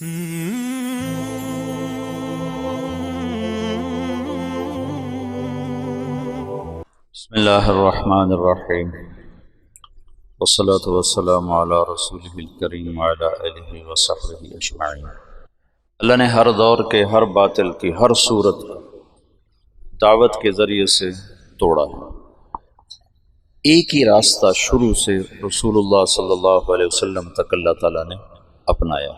بسم اللہ الرحمن الرحیم والصلاة والسلام علی رسولہ الکریم وعلی آلہ وصحبہ اجمعین۔ اللہ نے ہر دور کے ہر باطل کی ہر صورت دعوت کے ذریعے سے توڑا ہے۔ ایک ہی راستہ شروع سے رسول اللہ صلی اللہ علیہ وسلم تک اللہ تعالیٰ نے اپنایا،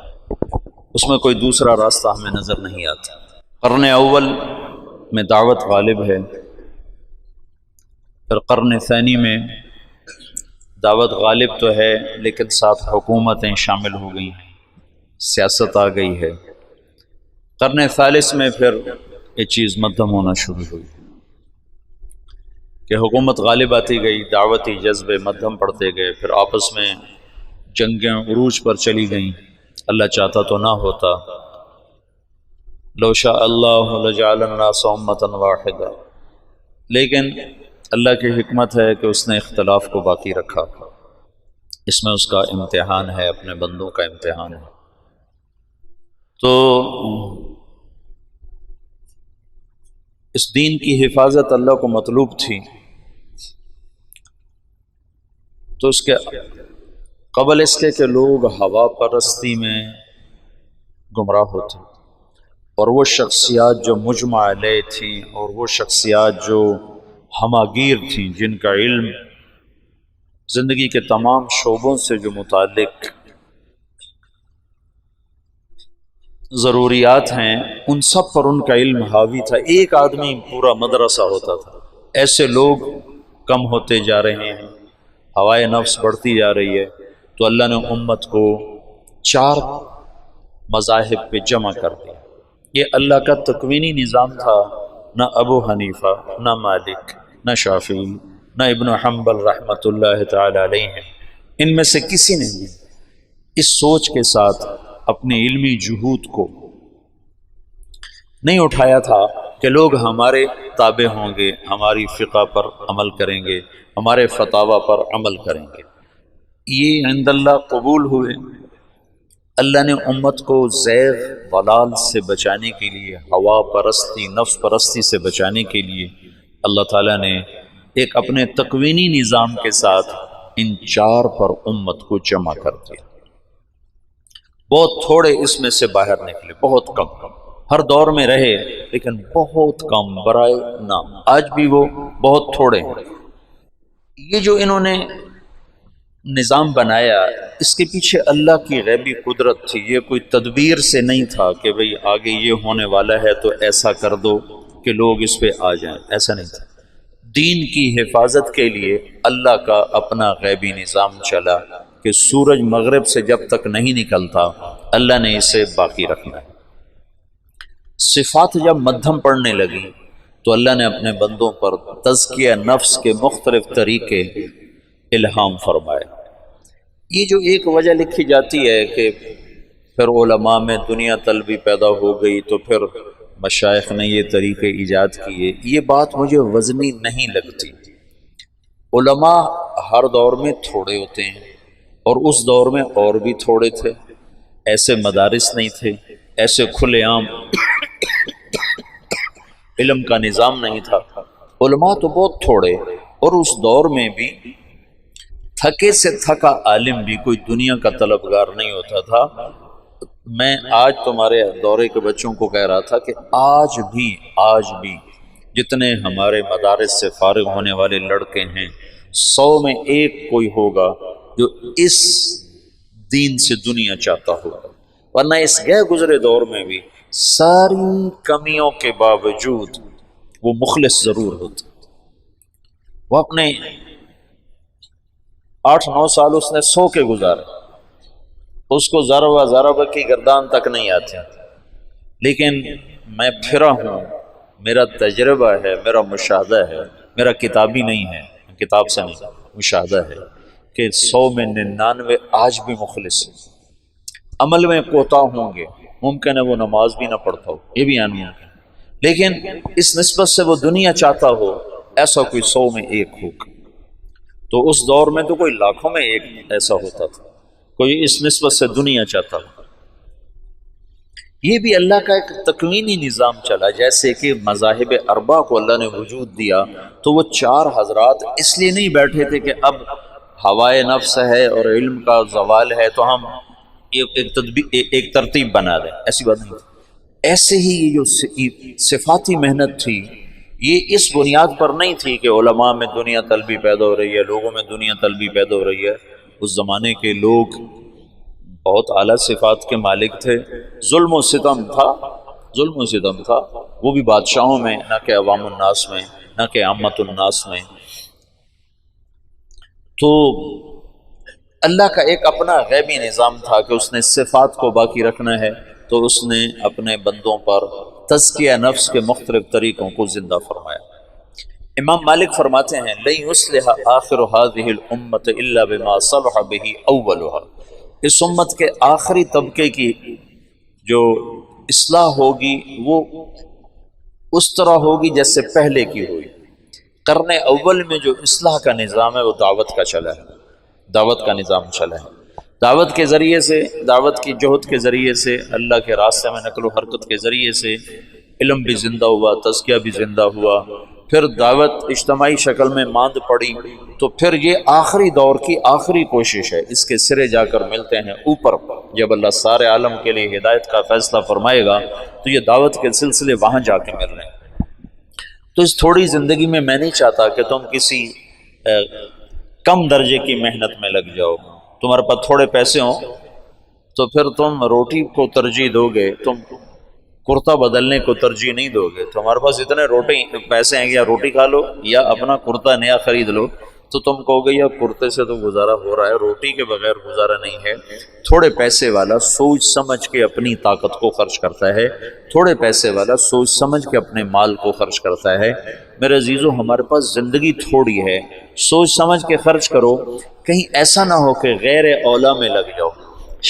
اس میں کوئی دوسرا راستہ ہمیں نظر نہیں آتا۔ قرن اول میں دعوت غالب ہے، پھر قرن ثانی میں دعوت غالب تو ہے لیکن ساتھ حکومتیں شامل ہو گئی ہیں، سیاست آ گئی ہے۔ قرن ثالث میں پھر یہ چیز مدھم ہونا شروع ہوئی کہ حکومت غالب آتی گئی، دعوتی جذبے مدھم پڑتے گئے، پھر آپس میں جنگیں عروج پر چلی گئیں۔ اللہ چاہتا تو نہ ہوتا، لو شاء اللہ لجعل الناس امۃ واحدہ، لیکن اللہ کی حکمت ہے کہ اس نے اختلاف کو باقی رکھا۔ اس میں اس کا امتحان ہے، اپنے بندوں کا امتحان ہے۔ تو اس دین کی حفاظت اللہ کو مطلوب تھی، تو اس کے قبل اس کے کہ لوگ ہوا پرستی میں گمراہ ہوتے، اور وہ شخصیات جو مجمع علیہ تھیں، اور وہ شخصیات جو ہماگیر تھیں، جن کا علم زندگی کے تمام شعبوں سے جو متعلق ضروریات ہیں، ان سب پر ان کا علم حاوی تھا۔ ایک آدمی پورا مدرسہ ہوتا تھا۔ ایسے لوگ کم ہوتے جا رہے ہیں، ہوائے نفس بڑھتی جا رہی ہے، تو اللہ نے امت کو 4 مذاہب پہ جمع کر دیا۔ یہ اللہ کا تکوینی نظام تھا۔ نہ ابو حنیفہ، نہ مالک، نہ شافعی، نہ ابن حنبل رحمۃ اللہ تعالی علیہ، ان میں سے کسی نے بھی اس سوچ کے ساتھ اپنے علمی جہود کو نہیں اٹھایا تھا کہ لوگ ہمارے تابع ہوں گے، ہماری فقہ پر عمل کریں گے، ہمارے فتاوی پر عمل کریں گے۔ یہ عند اللہ قبول ہوئے۔ اللہ نے امت کو زیغ ضلال سے بچانے کے لیے، ہوا پرستی، نفس پرستی سے بچانے کے لیے، اللہ تعالیٰ نے ایک اپنے تکوینی نظام کے ساتھ ان 4 پر امت کو جمع کر دیا۔ بہت تھوڑے اس میں سے باہر نکلے، بہت کم، ہر دور میں رہے لیکن بہت کم برائے نام۔ آج بھی وہ بہت تھوڑے ہیں۔ یہ جو انہوں نے نظام بنایا، اس کے پیچھے اللہ کی غیبی قدرت تھی۔ یہ کوئی تدبیر سے نہیں تھا کہ بھئی آگے یہ ہونے والا ہے تو ایسا کر دو کہ لوگ اس پہ آ جائیں، ایسا نہیں تھا۔ دین کی حفاظت کے لیے اللہ کا اپنا غیبی نظام چلا کہ سورج مغرب سے جب تک نہیں نکلتا اللہ نے اسے باقی رکھنا ہے۔ صفات جب مدھم پڑنے لگی تو اللہ نے اپنے بندوں پر تزکیہ نفس کے مختلف طریقے الہام فرمائے۔ یہ جو ایک وجہ لکھی جاتی ہے کہ پھر علماء میں دنیا طلبی پیدا ہو گئی تو پھر مشائخ نے یہ طریقے ایجاد کیے، یہ بات مجھے وزنی نہیں لگتی۔ علماء ہر دور میں تھوڑے ہوتے ہیں، اور اس دور میں اور بھی تھوڑے تھے۔ ایسے مدارس نہیں تھے، ایسے کھلے عام علم کا نظام نہیں تھا۔ علماء تو بہت تھوڑے، اور اس دور میں بھی تھکے سے تھکا عالم بھی کوئی دنیا کا طلبگار نہیں ہوتا تھا۔ میں آج تمہارے دورے کے بچوں کو کہہ رہا تھا کہ آج بھی جتنے ہمارے مدارس سے فارغ ہونے والے لڑکے ہیں، 100 میں 1 کوئی ہوگا جو اس دین سے دنیا چاہتا ہوگا، ورنہ اس گئے گزرے دور میں بھی ساری کمیوں کے باوجود وہ مخلص ضرور ہوتا۔ وہ اپنے 8-9 سال اس نے سو کے گزارے، اس کو ذرہ کی گردان تک نہیں آتی، لیکن میں پھرا ہوں، میرا تجربہ ہے، میرا مشاہدہ ہے، میرا کتابی نہیں ہے، کتاب سے نہیں، مشاہدہ ہے کہ 100 میں 99 آج بھی مخلص ہیں۔ عمل میں کوتاہ ہوں گے، ممکن ہے وہ نماز بھی نہ پڑھتا ہو، یہ بھی ناممکن، لیکن اس نسبت سے وہ دنیا چاہتا ہو، ایسا کوئی 100 میں 1 ہوگا۔ تو اس دور میں تو کوئی لاکھوں میں 1 ایسا ہوتا تھا، کوئی اس نسبت سے دنیا چاہتا ہو۔ یہ بھی اللہ کا ایک تکوینی نظام چلا، جیسے کہ مذاہب اربع کو اللہ نے وجود دیا تو وہ چار حضرات اس لیے نہیں بیٹھے تھے کہ اب ہوائے نفس ہے اور علم کا زوال ہے تو ہم ایک ترتیب بنا دیں، ایسی بات نہیں تھی۔ ایسے ہی یہ جو صفاتی محنت تھی یہ اس بنیاد پر نہیں تھی کہ علماء میں دنیا طلبی پیدا ہو رہی ہے، لوگوں میں دنیا طلبی پیدا ہو رہی ہے۔ اس زمانے کے لوگ بہت اعلیٰ صفات کے مالک تھے، ظلم و ستم تھا، ظلم و ستم تھا، وہ بھی بادشاہوں میں، نہ کہ عوام الناس میں، نہ کہ عامت الناس میں۔ تو اللہ کا ایک اپنا غیبی نظام تھا کہ اس نے صفات کو باقی رکھنا ہے، تو اس نے اپنے بندوں پر تزکیہ نفس کے مختلف طریقوں کو زندہ فرمایا۔ امام مالک فرماتے ہیں لن یصلح آخر هذه الامة الا بما صلح به اولها، اس امت کے آخری طبقے کی جو اصلاح ہوگی وہ اس طرح ہوگی جیسے پہلے کی ہوئی۔ قرن اول میں جو اصلاح کا نظام ہے وہ دعوت کا چلا ہے، دعوت کا نظام چلا ہے، دعوت کے ذریعے سے، دعوت کی جہد کے ذریعے سے، اللہ کے راستے میں نقل و حرکت کے ذریعے سے علم بھی زندہ ہوا، تزکیہ بھی زندہ ہوا۔ پھر دعوت اجتماعی شکل میں ماند پڑی، تو پھر یہ آخری دور کی آخری کوشش ہے، اس کے سرے جا کر ملتے ہیں اوپر۔ جب اللہ سارے عالم کے لیے ہدایت کا فیصلہ فرمائے گا تو یہ دعوت کے سلسلے وہاں جا کے مل رہے ہیں۔ تو اس تھوڑی زندگی میں میں نہیں چاہتا کہ تم کسی کم درجے کی محنت میں لگ جاؤ۔ تمہارے پاس تھوڑے پیسے ہوں تو پھر تم روٹی کو ترجیح دو گے، تم کرتا بدلنے کو ترجیح نہیں دو گے۔ تمہارے پاس اتنے پیسے ہیں کہ یا روٹی کھا لو یا اپنا کرتا نیا خرید لو، تو تم کہو گے یا کرتے سے تو گزارا ہو رہا ہے، روٹی کے بغیر گزارا نہیں ہے۔ تھوڑے پیسے والا سوچ سمجھ کے اپنی طاقت کو خرچ کرتا ہے، تھوڑے پیسے والا سوچ سمجھ کے اپنے مال کو خرچ کرتا ہے۔ میرے عزیزو، ہمارے پاس زندگی تھوڑی ہے، سوچ سمجھ کے خرچ کرو، کہیں ایسا نہ ہو کہ غیر اولا میں لگ جاؤ۔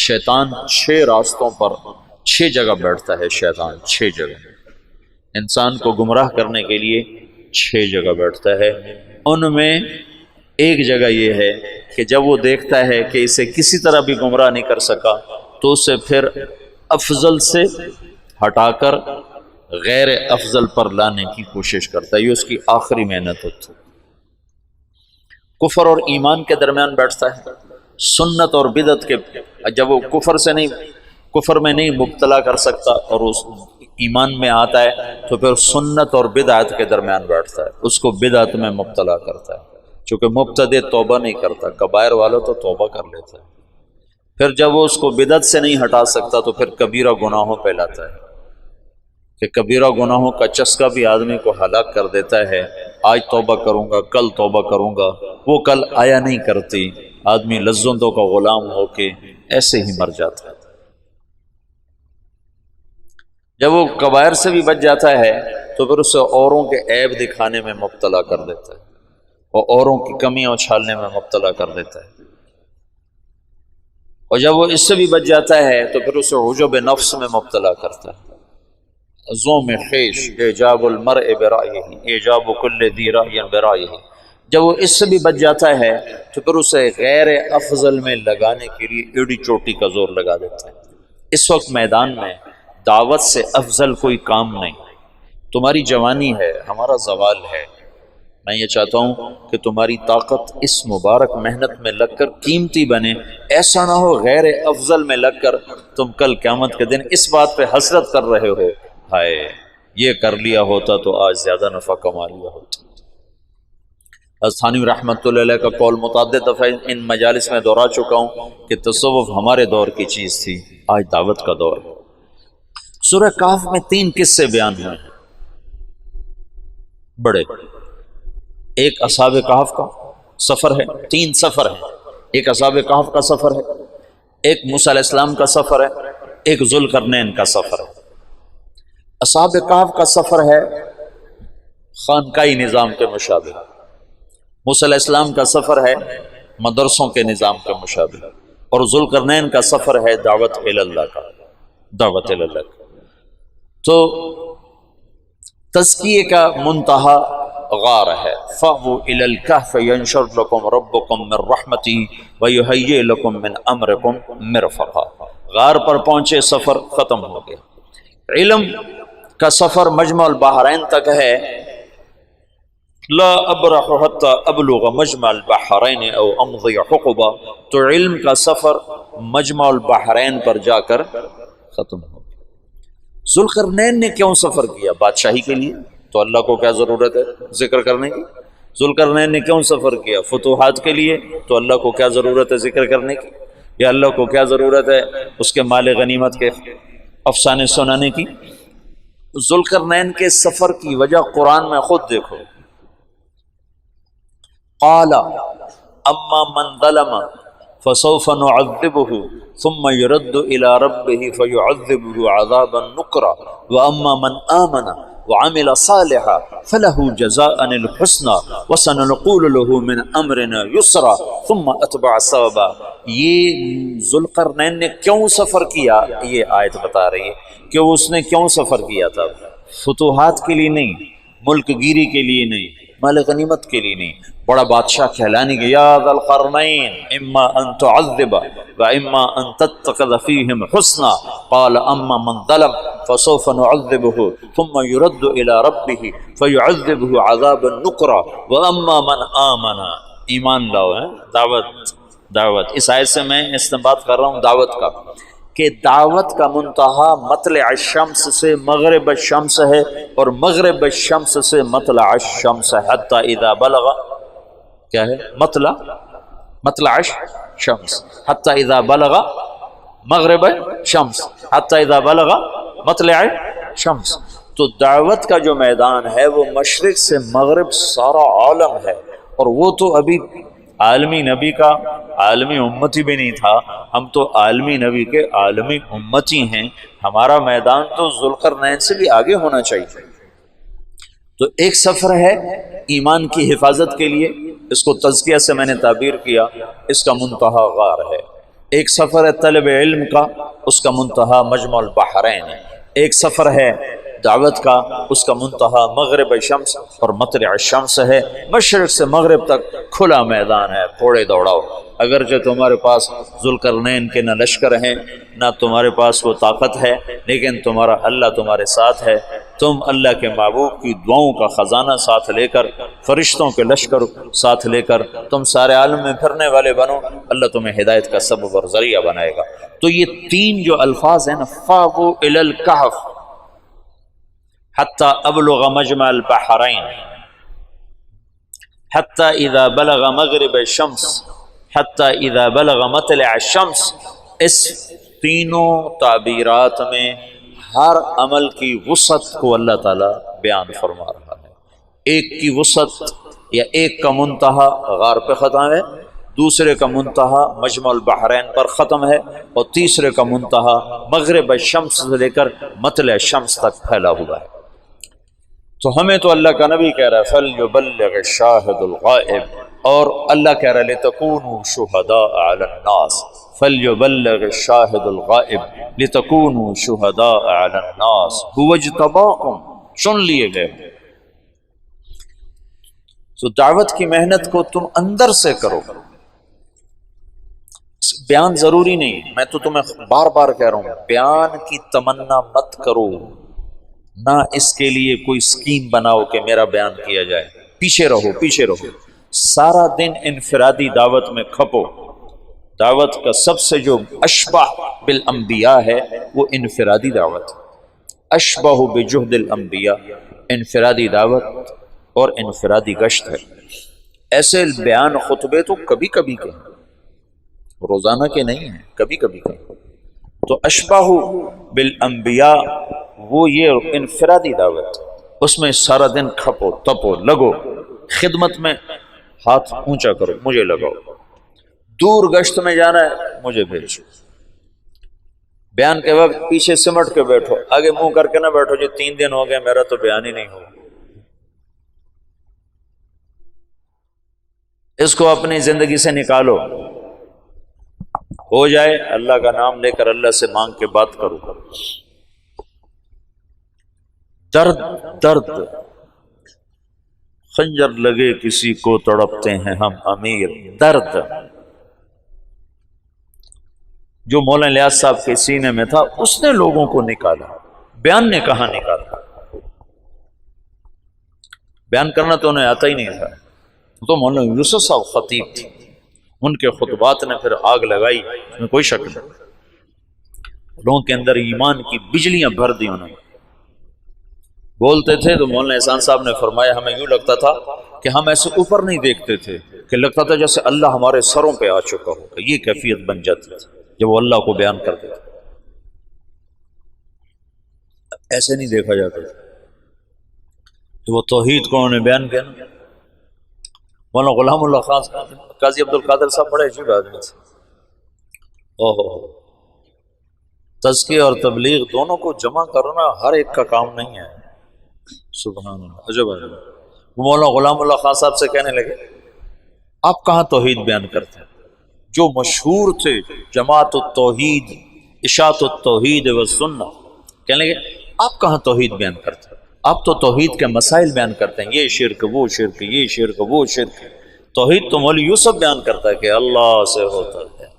شیطان 6 راستوں پر 6 جگہ بیٹھتا ہے، شیطان 6 جگہ انسان کو گمراہ کرنے کے لیے 6 جگہ بیٹھتا ہے۔ ان میں ایک جگہ یہ ہے کہ جب وہ دیکھتا ہے کہ اسے کسی طرح بھی گمراہ نہیں کر سکا تو اسے پھر افضل سے ہٹا کر غیر افضل پر لانے کی کوشش کرتا ہے، یہ اس کی آخری محنت ہوتی ہے۔ کفر اور ایمان کے درمیان بیٹھتا ہے، سنت اور بدعت کے، جب وہ کفر میں نہیں مبتلا کر سکتا اور اس ایمان میں آتا ہے تو پھر سنت اور بدعت کے درمیان بیٹھتا ہے، اس کو بدعت میں مبتلا کرتا ہے۔ چونکہ مبتدع توبہ نہیں کرتا، کبائر والا تو توبہ کر لیتا ہے، پھر جب وہ اس کو بدعت سے نہیں ہٹا سکتا تو پھر کبیرہ گناہوں پہ لاتا ہے کہ کبیرہ گناہوں کا چسکا بھی آدمی کو ہلاک کر دیتا ہے۔ آج توبہ کروں گا، کل توبہ کروں گا، وہ کل آیا نہیں کرتی، آدمی لذتوں کا غلام ہو کے ایسے ہی مر جاتا ہے۔ جب وہ کبائر سے بھی بچ جاتا ہے تو پھر اسے اوروں کے عیب دکھانے میں مبتلا کر دیتا ہے اور اوروں کی کمیاں اچھالنے میں مبتلا کر دیتا ہے، اور جب وہ اس سے بھی بچ جاتا ہے تو پھر اسے عجب نفس میں مبتلا کرتا ہے۔ زوم خیش اعجاب المرء برائہ، اعجاب کل ذی رأی برائہ، جب وہ اس سے بھی بچ جاتا ہے تو پھر اسے غیر افضل میں لگانے کے لیے ایڑی چوٹی کا زور لگا دیتا ہے۔ اس وقت میدان میں دعوت سے افضل کوئی کام نہیں۔ تمہاری جوانی ہے، ہمارا زوال ہے، میں یہ چاہتا ہوں کہ تمہاری طاقت اس مبارک محنت میں لگ کر قیمتی بنے، ایسا نہ ہو غیر افضل میں لگ کر تم کل قیامت کے دن اس بات پہ حسرت کر رہے ہو، ہائے یہ کر لیا ہوتا تو آج زیادہ نفع کما لیا ہوتا۔ تھانوی رحمۃ اللہ علیہ کا قول متعدد دفعہ ان مجالس میں دہرا چکا ہوں کہ تصوف ہمارے دور کی چیز تھی، آج دعوت کا دور ہے۔ سورہ کہف میں 3 قصے بیان ہوئے ہیں بڑے، ایک اصحاب کہف کا سفر ہے، 3 سفر ہیں، ایک اصحاب کہف کا سفر ہے، ایک موسیٰ علیہ السلام کا سفر ہے، ایک ذوالقرنین کا سفر ہے۔ اصحاب کہف کا سفر ہے خانقاہی نظام کے مشابہ، موسیٰ علیہ السلام کا سفر ہے مدرسوں کے نظام کے مشابہ، اور ذوالقرنین کا سفر ہے دعوت اللہ کا، دعوت اللہ کا۔ تو تزکیے کا منتہا غار ہے، فَأْوُوا إِلَى الْكَهْفِ يَنشُرْ لَكُمْ رَبُّكُمْ مِنْ رَحْمَتِهِ وَيُهَيِّئْ لَكُمْ مِنْ أَمْرِكُمْ مِرْفَقًا۔ غار پر پہنچے، سفر ختم ہو گیا، علم کا سفر مجمع البحرین تک ہے، لا ابرح حتی ابلغ مجمع البحرین او امضی حقبہ، تو علم کا سفر مجمع البحرین پر جا کر ختم ہو۔ ذوالقرنین نے کیوں سفر کیا؟ بادشاہی کے لیے، تو اللہ کو کیا ضرورت ہے ذکر کرنے کی؟ ذوالقرنین نے کیوں سفر کیا؟ فتوحات کے لیے، تو اللہ کو کیا ضرورت ہے ذکر کرنے کی؟ یا اللہ کو کیا ضرورت ہے اس کے مال غنیمت کے افسانے سنانے کی؟ ذوالقرنین کے سفر کی وجہ قرآن میں خود دیکھو، قال اما من ظلم فسوف نعذبه ثم يرد الى ربه فيعذبه عذابا نكرا واما من آمن وعمل صالحا فله جزاء الحسنى وسنقول له من امرنا يسرا ثم اتبع سببا۔ یہ ذوالقرنین نے کیوں سفر کیا، یہ آیت بتا رہی ہے کہ اس نے کیوں سفر کیا تھا۔ فتوحات کے لیے نہیں، ملک گیری کے لیے نہیں، مال غنیمت کے لیے نہیں، بڑا بادشاہ کہلانے کے، یا ذا القرنین اما ان تعذب و اما ان تتخذ فیہم حسنا قال اما من ظلم فسوف نعذبه ثم يرد الى ربه فيعذبه عذابا نكرا واما من آمن، ایمان لاؤ ہے، دعوت اس آیت سے میں استنباط کر رہا ہوں دعوت کا، کہ دعوت کا منتہا مطلع الشمس سے مغرب الشمس ہے، اور مغرب الشمس سے مطلع الشمس حتی اذا بلغ، کیا ہے مطلع الشمس حتی اذا بلغ مغرب الشمس حتی اذا بلغ مطلع الشمس۔ تو دعوت کا جو میدان ہے وہ مشرق سے مغرب سارا عالم ہے، اور وہ تو ابھی عالمی نبی کا عالمی امتی بھی نہیں تھا، ہم تو عالمی نبی کے عالمی امتی ہیں، ہمارا میدان تو ذوالقرنین سے بھی آگے ہونا چاہیے۔ تو ایک سفر ہے ایمان کی حفاظت کے لیے، اس کو تزکیہ سے میں نے تعبیر کیا، اس کا منتہا غار ہے۔ ایک سفر ہے طلب علم کا، اس کا منتہا مجمع البحرین ہے۔ ایک سفر ہے دعوت کا، اس کا منتہا مغرب الشمس اور مطلع الشمس ہے۔ مشرق سے مغرب تک کھلا میدان ہے، گھوڑے دوڑاؤ، اگرچہ تمہارے پاس ذوالقرنین کے نہ لشکر ہیں نہ تمہارے پاس وہ طاقت ہے، لیکن تمہارا اللہ تمہارے ساتھ ہے۔ تم اللہ کے محبوب کی دعاؤں کا خزانہ ساتھ لے کر، فرشتوں کے لشکر ساتھ لے کر تم سارے عالم میں پھرنے والے بنو، اللہ تمہیں ہدایت کا سبب اور ذریعہ بنائے گا۔ تو یہ تین جو الفاظ ہیں نا، فاووا الی الکہف حتی ابلغ مجمع البحرین حتی اذا بلغ مغرب الشمس حتی اذا بلغ مطلع الشمس، اس تینوں تعبیرات میں ہر عمل کی وسعت کو اللہ تعالیٰ بیان فرما رہا ہے۔ ایک کی وسعت یا ایک کا منتہا غار پہ ختم ہے، دوسرے کا منتہا مجمع البحرین پر ختم ہے، اور تیسرے کا منتہا مغرب الشمس سے لے کر مطلع الشمس تک پھیلا ہوا ہے۔ تو ہمیں تو اللہ کا نبی کہہ رہا ہے فَلْيُبَلِّغِ الشَّاهِدُ الْغَائِبُ، اور اللہ کہہ رہا ہے لِتَكُونُوا شُهَدَاءَ عَلَى النَّاسِ، فَلْيُبَلِّغِ الشَّاهِدُ الْغَائِبُ لِتَكُونُوا شُهَدَاءَ عَلَى النَّاسِ هُوَ اجْتَبَاكُمْ، چن لیے گئے۔ تو دعوت کی محنت کو تم اندر سے کرو، بیان ضروری نہیں، میں تو تمہیں بار بار کہہ رہا ہوں بیان کی تمنا مت کرو، نہ اس کے لیے کوئی سکیم بناؤ کہ میرا بیان کیا جائے، پیچھے رہو، سارا دن انفرادی دعوت میں کھپو۔ دعوت کا سب سے جو اشبہ بالانبیاء ہے وہ انفرادی دعوت، اشبہ بجہد الانبیاء، انفرادی دعوت اور انفرادی گشت ہے۔ ایسے بیان خطبے تو کبھی کبھی کہیں، روزانہ کے نہیں ہیں، کبھی کبھی کہیں۔ تو اشبہ بالانبیاء وہ یہ انفرادی دعوت، اس میں سارا دن کھپو تپو لگو، خدمت میں ہاتھ اونچا کرو، مجھے لگاؤ، دور گشت میں جانا ہے مجھے بھیجو، بیان کے وقت پیچھے سمٹ کے بیٹھو، آگے منہ کر کے نہ بیٹھو جو 3 دن ہو گئے میرا تو بیان ہی نہیں ہوا۔ اس کو اپنی زندگی سے نکالو، ہو جائے اللہ کا نام لے کر اللہ سے مانگ کے بات کرو۔ درد خنجر لگے کسی کو تڑپتے ہیں ہم امیر، درد جو مولانا الیاس صاحب کے سینے میں تھا اس نے لوگوں کو نکالا۔ بیان نے کہاں نکالا؟ بیان کرنا تو انہیں آتا ہی نہیں تھا. تو مولانا یوسف صاحب خطیب تھے، ان کے خطبات نے پھر آگ لگائی، اس میں کوئی شک نہیں. لوگوں کے اندر ایمان کی بجلیاں بھر دی انہوں نے. بولتے تھے تو مولانا احسان صاحب نے فرمایا ہمیں یوں لگتا تھا کہ ہم ایسے اوپر نہیں دیکھتے تھے، کہ لگتا تھا جیسے اللہ ہمارے سروں پہ آ چکا ہوگا. یہ کیفیت بن جاتی تھی جب وہ اللہ کو بیان کرتے تھے. ایسے نہیں دیکھا جاتا تھا. تو وہ توحید کو انہوں نے بیان کیا نا. مولانا غلام اللہ خان قاضی عبد القادر صاحب بڑے عجیب آدمی تھے. تزکیہ اور تبلیغ دونوں کو جمع کرنا ہر ایک کا کام نہیں ہے. سبحان اللہ، عجب عجب. مولانا غلام اللہ خان صاحب سے کہنے لگے آپ کہاں توحید بیان کرتے ہیں؟ جو مشہور تھے جماعت التوحید اشاعت التوحید والسنہ، کہنے لگے آپ کہاں توحید بیان کرتے ہیں؟ آپ تو توحید کے مسائل بیان کرتے ہیں، یہ شرک وہ شرک، یہ شرک وہ شرک. توحید تو مولوی یوسف بیان کرتا ہے کہ اللہ سے ہوتا ہے.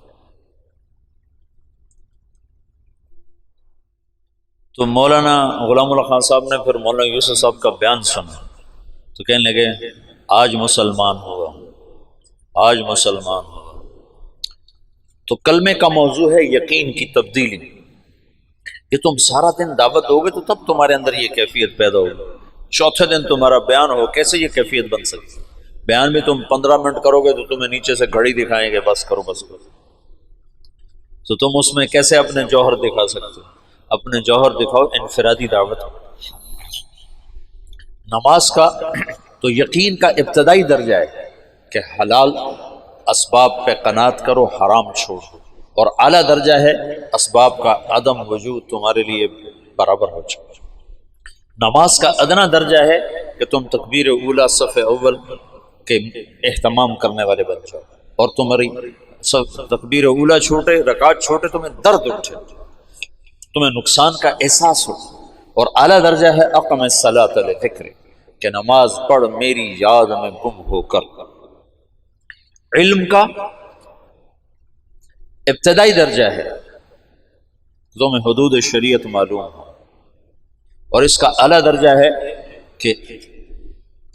تو مولانا غلام اللہ خان صاحب نے پھر مولانا یوسف صاحب کا بیان سنا تو کہنے لگے آج مسلمان ہوا، آج مسلمان ہوا. تو کلمے کا موضوع ہے یقین کی تبدیلی. کہ تم سارا دن دعوت دو گے تو تب تمہارے اندر یہ کیفیت پیدا ہوگی. چوتھے دن تمہارا بیان ہو، کیسے یہ کیفیت بن سکتی؟ بیان بھی تم 15 منٹ کرو گے تو تمہیں نیچے سے گھڑی دکھائیں گے بس کرو بس کرو. تو تم اس میں کیسے اپنے جوہر دکھا سکتے ہو؟ اپنے جوہر دکھاؤ انفرادی دعوت. نماز کا تو یقین کا ابتدائی درجہ ہے کہ حلال اسباب پہ قناعت کرو، حرام چھوڑ دو. اور اعلیٰ درجہ ہے اسباب کا عدم وجود تمہارے لیے برابر ہو جائے. نماز کا ادنا درجہ ہے کہ تم تکبیر اولا صف اول کے اہتمام کرنے والے بن جاؤ، اور تمہاری تکبیر اولا چھوٹے، رکعت چھوٹے، تمہیں درد اٹھے، تمہیں نقصان کا احساس ہو. اور اعلیٰ درجہ ہے اقم الصلاۃ لذکری، کہ نماز پڑھ میری یاد میں گم ہو کر. علم کا ابتدائی درجہ ہے تمہیں حدود شریعت معلوم ہو، اور اس کا اعلیٰ درجہ ہے کہ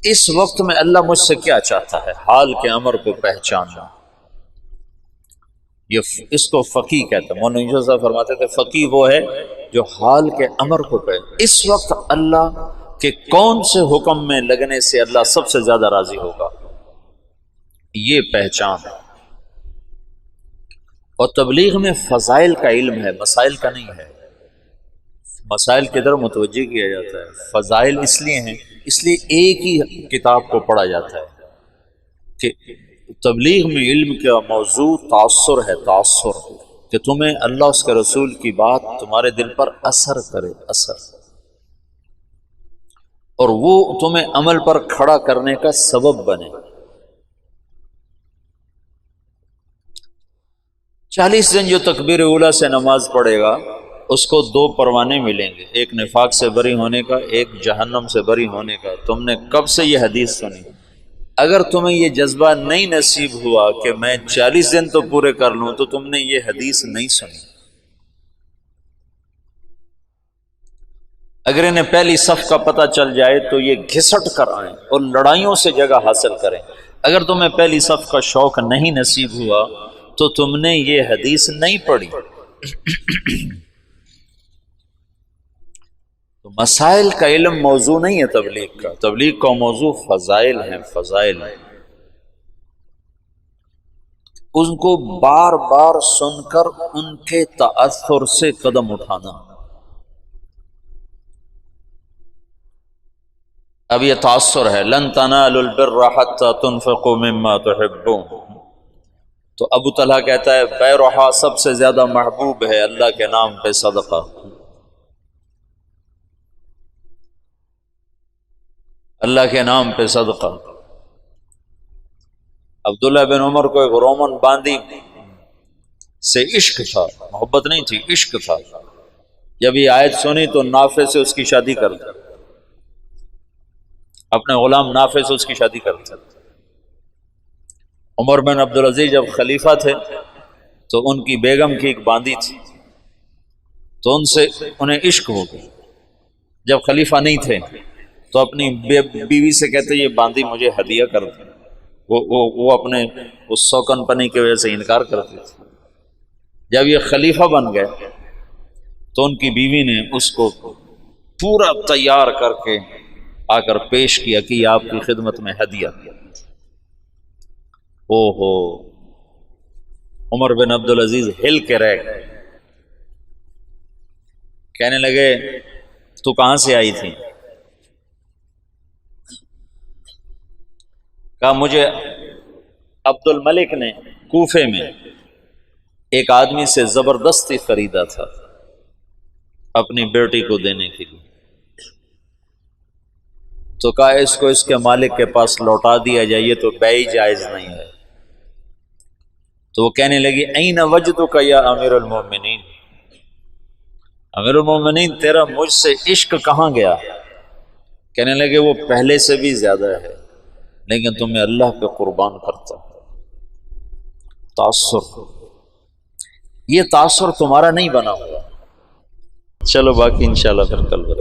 اس وقت میں اللہ مجھ سے کیا چاہتا ہے، حال کے امر کو پہچاننا. یہ اس کو فقیہ کہتے ہیں. مولانا یوسف صاحب فرماتے تھے فقیہ وہ ہے جو حال کے امر کو پہچانتا. اس وقت اللہ کے کون سے حکم میں لگنے سے اللہ سب سے زیادہ راضی ہوگا، یہ پہچان. اور تبلیغ میں فضائل کا علم ہے، مسائل کا نہیں ہے. مسائل کی طرف متوجہ کیا جاتا ہے. فضائل اس لیے ہیں، اس لیے ایک ہی کتاب کو پڑھا جاتا ہے کہ تبلیغ میں علم کا موضوع تاثر ہے. تاثر کہ تمہیں اللہ اس کے رسول کی بات تمہارے دل پر اثر کرے، اثر، اور وہ تمہیں عمل پر کھڑا کرنے کا سبب بنے. 40 دن جو تکبیر اولا سے نماز پڑھے گا اس کو 2 پروانے ملیں گے، ایک نفاق سے بری ہونے کا، ایک جہنم سے بری ہونے کا. تم نے کب سے یہ حدیث سنی؟ اگر تمہیں یہ جذبہ نہیں نصیب ہوا کہ میں 40 دن تو پورے کر لوں تو تم نے یہ حدیث نہیں سنی. اگر انہیں پہلی صف کا پتہ چل جائے تو یہ گھسٹ کر آئیں اور لڑائیوں سے جگہ حاصل کریں. اگر تمہیں پہلی صف کا شوق نہیں نصیب ہوا تو تم نے یہ حدیث نہیں پڑھی. تو مسائل کا علم موضوع نہیں ہے تبلیغ کا. تبلیغ کا موضوع فضائل ہیں، فضائل ہیں. ان کو بار بار سن کر ان کے تأثر سے قدم اٹھانا. اب یہ تأثر ہے لن تنالوا البر حتى تنفقوا مما تحبون. تو ابو طلحہ کہتا ہے بیرحا سب سے زیادہ محبوب ہے اللہ کے نام پہ صدقہ. اللہ کے نام پہ صدقہ. عبداللہ بن عمر کو ایک رومن باندی سے عشق تھا، محبت نہیں تھی، عشق تھا. جب یہ آیت سنی تو نافع سے اس کی شادی کر دی، اپنے غلام نافع سے اس کی شادی کر دی. عمر بن عبدالعزیز جب خلیفہ تھے تو ان کی بیگم کی ایک باندی تھی، تو ان سے انہیں عشق ہو گیا. جب خلیفہ نہیں تھے تو اپنی بیوی سے کہتے یہ باندی مجھے ہدیہ کر دیں، وہ اپنے اس سوکن پنی کی وجہ سے انکار کرتی تھی۔ جب یہ خلیفہ بن گئے تو ان کی بیوی نے اس کو پورا تیار کر کے آ کر پیش کیا کہ یہ آپ کی خدمت میں ہدیہ۔ او ہو، عمر بن عبدالعزیز ہل کے رہ گئے، کہنے لگے تو کہاں سے آئی تھی؟ کہا مجھے عبد الملک نے کوفے میں ایک آدمی سے زبردستی خریدا تھا اپنی بیٹی کو دینے کے لیے، تو کہا اس کو اس کے مالک کے پاس لوٹا دیا جائے، یہ تو بیع جائز نہیں ہے۔ تو وہ کہنے لگی این وجدک یا امیر المومنین، امیر المومنین تیرا مجھ سے عشق کہاں گیا؟ کہنے لگے وہ پہلے سے بھی زیادہ ہے، لیکن تمہیں اللہ پہ قربان کرتا ہوں۔ تاثر، یہ تاثر تمہارا نہیں بنا ہوا۔ چلو باقی انشاءاللہ پھر کل بتائیں۔